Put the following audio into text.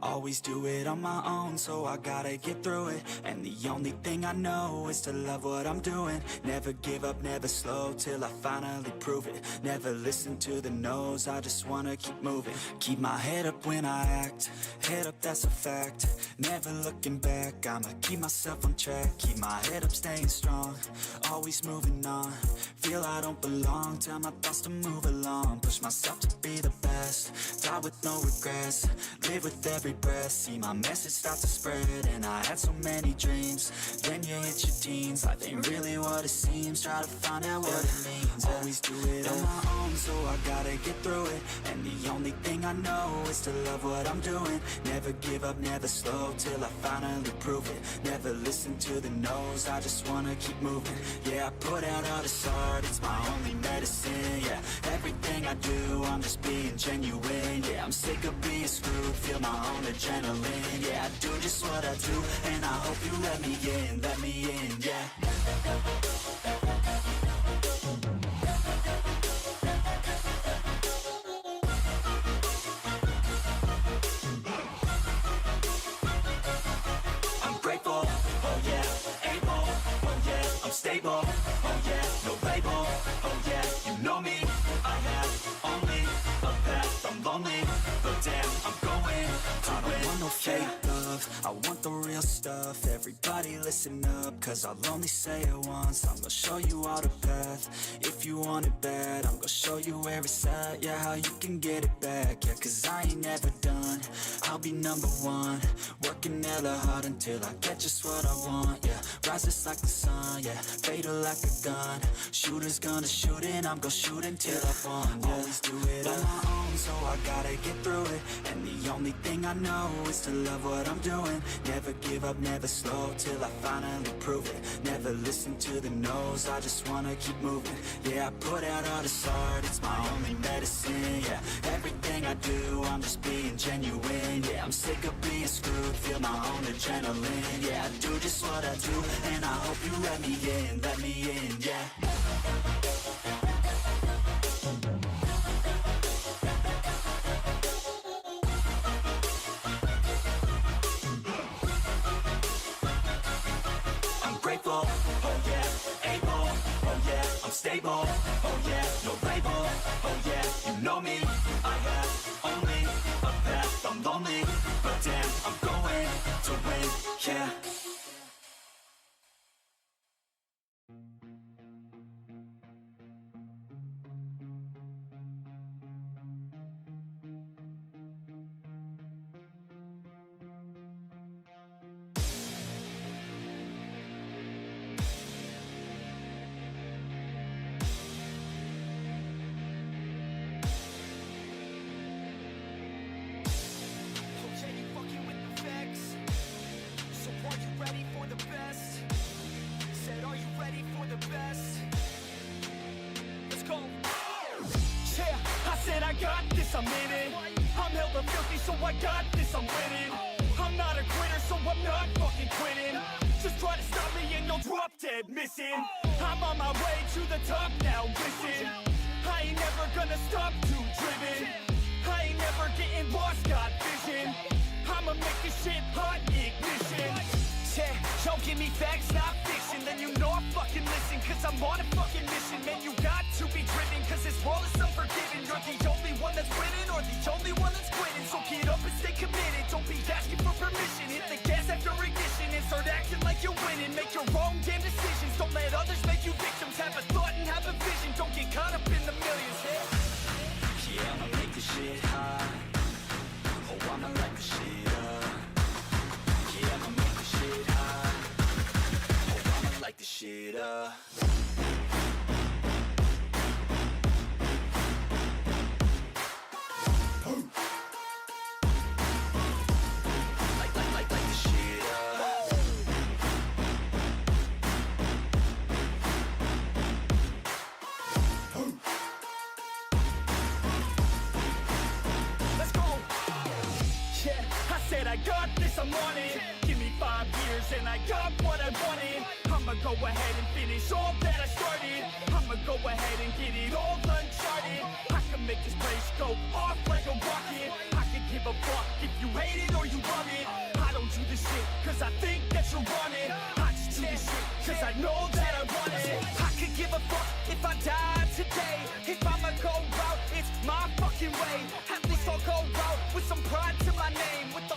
Always do it on my own, so I gotta get through it. And the only thing I know is to love what I'm doing. Never give up, never slow, till I finally prove it. Never listen to the no's, I just wanna keep moving. Keep my head up when I act, head up, that's a fact. Never looking back, I'ma keep myself on track. Keep my head up, staying strong, always moving on. Feel I don't belong, tell my thoughts to move along. Push myself to be the best, die with no regrets. Live with every breath, see my message start to spread. And I had so many dreams, then you hit your teens. Life ain't really what it seems, try to find out what it means. Always do it on my own, so I gotta get through it. And the only thing I know is to love what I'm doing. Never give up, never slow, till I finally prove it. Never listen to the no's, I just wanna keep moving. Yeah, I put out all this art, it's my only medicine. Yeah, everything I do, I'm just being genuine. Yeah, I'm sick of being screwed, feel my own adrenaline. Yeah, I do just what I do, and I hope you let me in, yeah. cause I'll only say it once. I'm gonna show you all the path. If you want it bad, I'm gonna show you where it's at. Yeah, how you can get it back. Yeah, cause I ain't never done. I'll be number one, working hella hard until I get just what I want. Yeah, rises like the sun, yeah, fatal like a gun. Shooter's gonna shoot and I'm gonna shoot until I won. Yeah, always do it on my own, so I gotta get through it. And the only thing I know is to love what I'm doing. Never give up, never slow, till I finally prove it. Never listen to the no's, I just wanna keep moving. Yeah, I put out all this art, it's my only medicine. Yeah, everything I do, I'm just being genuine. Yeah, I'm sick of being screwed, feel my own adrenaline. Yeah, I do just what I do, and I hope you let me in, yeah. Grateful, oh yeah, able, oh yeah, I'm stable, oh yeah, no label, oh yeah, you know me, I have only a path, I'm lonely, but damn, I'm going to win, yeah. I got this, I'm in it. I'm hella filthy, so I got this, I'm winning. I'm not a quitter, so I'm not fucking quitting. Just try to stop me and you'll drop dead missing. I'm on my way to the top now, listen. I ain't never gonna stop, too driven. I ain't never getting lost, got vision. I'ma make this shit hot, ignition. Yeah, yo, give me facts, not fiction. Then you know I fucking listen, cause I'm on a fucking mission. Man, you got to be driven, cause this world is unforgiving. You're the only one that's winning, or the only one that's quitting. So get up and stay committed, don't be asking for permission. Hit the gas after ignition and start acting like you're winning. Make your own damn decisions, don't let others make you victims. Have a thought and have a vision, don't get caught up in the millions. Yeah, I'ma make this shit hot. Oh, I'ma light the shit up. Yeah, I'ma make this shit hot. Oh, I'ma light the shit up. I got this, I'm on it. Give me 5 years and I got what I wanted. I'ma go ahead and finish all that I started. I'ma go ahead and get it all uncharted. I can make this place go off like a rocket. I can give a fuck if you hate it or you love it. I don't do this shit cause I think that you're on it. I just do this shit cause I know that I want it. I could give a fuck if I die today. If I'ma go out, it's my fucking way. At least I'll go out with some pride to my name. With the